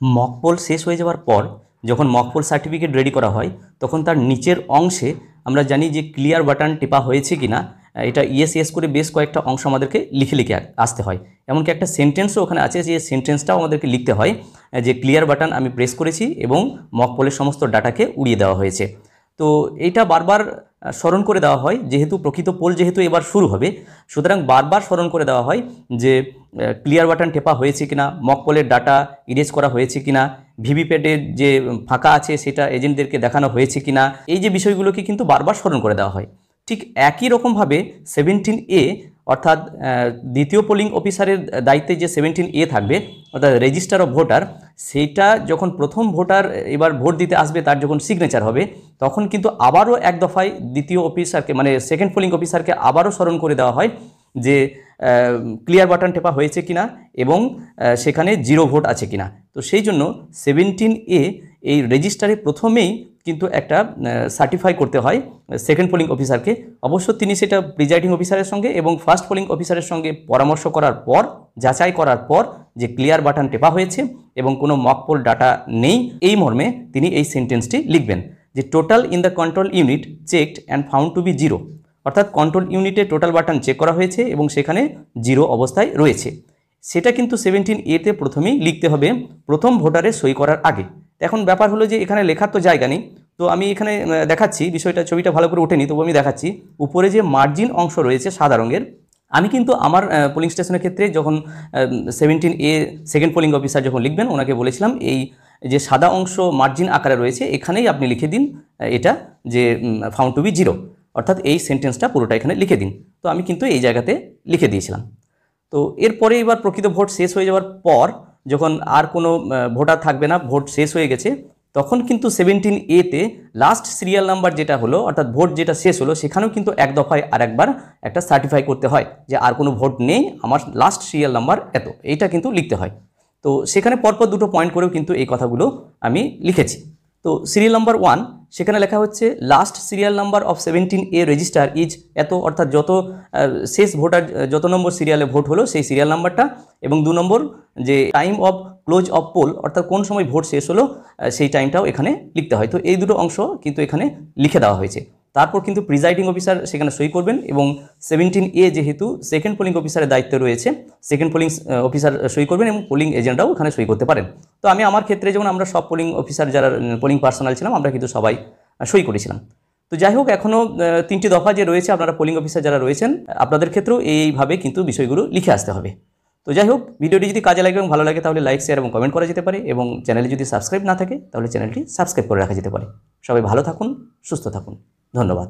Mock poll শেষ হয়ে যাওয়ার পর যখন মক পোল সার্টিফিকেট রেডি করা হয় তখন তার নিচের অংশে আমরা জানি যে ক্লিয়ার বাটন টেপা হয়েছে কিনা, এটা ইয়েস ইয়েস করে বেশ কয়েকটা অংশ আমাদেরকে লিখে লিখে আসতে হয়। এমনকি একটা সেন্টেন্সও ওখানে আছে, যে সেন্টেন্সটাও আমাদেরকে লিখতে হয় যে ক্লিয়ার বাটন আমি প্রেস করেছি এবং মক পোলের সমস্ত ডাটাকে উড়িয়ে দেওয়া হয়েছে। তো এইটা বারবার স্মরণ করে দেওয়া হয়, যেহেতু প্রকৃত পোল যেহেতু এবার শুরু হবে, সুতরাং বারবার স্মরণ করে দেওয়া হয় যে ক্লিয়ার বাটন টেপা হয়েছে কিনা, মক পোলের ডাটা ইরেজ করা হয়েছে কিনা, ভিভিপ্যাটের যে ফাঁকা আছে সেটা এজেন্টদেরকে দেখানো হয়েছে কিনা, এই যে বিষয়গুলোকে কিন্তু বারবার স্মরণ করে দেওয়া হয়। ঠিক একই রকমভাবে 17A অর্থাৎ দ্বিতীয় পোলিং অফিসারের দায়িত্বে যে 17A থাকবে অর্থাৎ রেজিস্টার অফ ভোটার, সেইটা যখন প্রথম ভোটার এবার ভোট দিতে আসবে তার যখন সিগনেচার হবে তখন কিন্তু আবারও এক দফায় দ্বিতীয় অফিসারকে মানে সেকেন্ড পোলিং অফিসারকে আবারও স্মরণ করে দেওয়া হয় যে ক্লিয়ার বাটন টেপা হয়েছে কিনা এবং সেখানে 0 ভোট আছে কিনা। তো সেই জন্য 17A এই রেজিস্টারে প্রথমেই কিন্তু একটা সার্টিফাই করতে হয় সেকেন্ড পোলিং অফিসারকে। অবশ্য তিনি সেটা প্রিজাইডিং অফিসারের সঙ্গে এবং ফার্স্ট পোলিং অফিসারের সঙ্গে পরামর্শ করার পর, যাচাই করার পর যে ক্লিয়ার বাটন টেপা হয়েছে এবং কোনো মক পোল ডাটা নেই, এই মর্মে তিনি এই সেন্টেন্সটি লিখবেন যে total in the control unit checked and found to be 0, অর্থাৎ কন্ট্রোল ইউনিটে টোটাল বাটন চেক করা হয়েছে এবং সেখানে 0 অবস্থায় রয়েছে। সেটা কিন্তু 17A-তে প্রথমেই লিখতে হবে প্রথম ভোটারের সই করার আগে। এখন ব্যাপার হলো যে এখানে লেখার তো জায়গা নেই, তো আমি এখানে দেখাচ্ছি বিষয়টা, ছবিটা ভালো করে ওঠেনি তবু আমি দেখাচ্ছি। উপরে যে মার্জিন অংশ রয়েছে সাদা রঙের, আমি কিন্তু আমার পোলিং স্টেশনের ক্ষেত্রে যখন 17A সেকেন্ড পোলিং অফিসার যখন লিখবেন ওনাকে বলেছিলাম এই যে সাদা অংশ মার্জিন আকারে রয়েছে এখানেই আপনি লিখে দিন এটা যে ফাউন্ড টু বি 0, অর্থাৎ এই সেন্টেন্সটা পুরোটা এখানে লিখে দিন। তো আমি কিন্তু এই জায়গাতে লিখে দিয়েছিলাম। তো এরপরে এবার প্রকৃত ভোট শেষ হয়ে যাওয়ার পর যখন আর কোনো ভোটার থাকবে না, ভোট শেষ হয়ে গেছে, তখন কিন্তু 17A-তে লাস্ট সিরিয়াল নাম্বার যেটা হলো অর্থাৎ ভোট যেটা শেষ হলো সেখানেও কিন্তু এক দফায় আর একবার একটা সার্টিফাই করতে হয় যে আর কোনো ভোট নেই, আমার লাস্ট সিরিয়াল নাম্বার এত, এইটা কিন্তু লিখতে হয়। তো সেখানে পরপর দুটো পয়েন্ট করেও কিন্তু এই কথাগুলো আমি লিখেছি। তো সিরিয়াল নাম্বার 1 সেখানে লেখা হচ্ছে last serial number of 17A register is এত, অর্থাৎ যত শেষ ভোটার যত নম্বর সিরিয়ালে ভোট হলো সেই সিরিয়াল নাম্বারটা, এবং 2 নম্বর যে time of close of poll অর্থাৎ কোন সময় ভোট শেষ হলো সেই টাইমটাও এখানে লিখতে হয়। তো এই দুটো অংশ কিন্তু এখানে লিখে দেওয়া হয়েছে। তারপর কিন্তু প্রিজাইডিং অফিসার সেখানে সই করবেন এবং 17A যেহেতু সেকেন্ড পোলিং অফিসারের দায়িত্বে রয়েছে সেকেন্ড পোলিং অফিসার সই করবেন এবং পোলিং এজেন্টরাও ওখানে সই করতে পারেন। তো আমি আমার ক্ষেত্রে যেমন আমরা সব পোলিং অফিসার যারা পোলিং পার্সোনাল ছিলাম আমরা কিন্তু সবাই সই করেছিলাম। তো যাই হোক, এখনও 3টি দফা যে রয়েছে আপনারা পোলিং অফিসার যারা রয়েছেন আপনাদের ক্ষেত্রেও এইভাবে কিন্তু বিষয়গুলো লিখে আসতে হবে। তো যাই হোক, ভিডিওটি যদি কাজে লাগে এবং ভালো লাগে তাহলে লাইক, শেয়ার এবং কমেন্ট করা যেতে পারে, এবং চ্যানেলে যদি সাবস্ক্রাইব না থাকে তাহলে চ্যানেলটি সাবস্ক্রাইব করে রাখা যেতে পারে। সবাই ভালো থাকুন, সুস্থ থাকুন, ধন্যবাদ।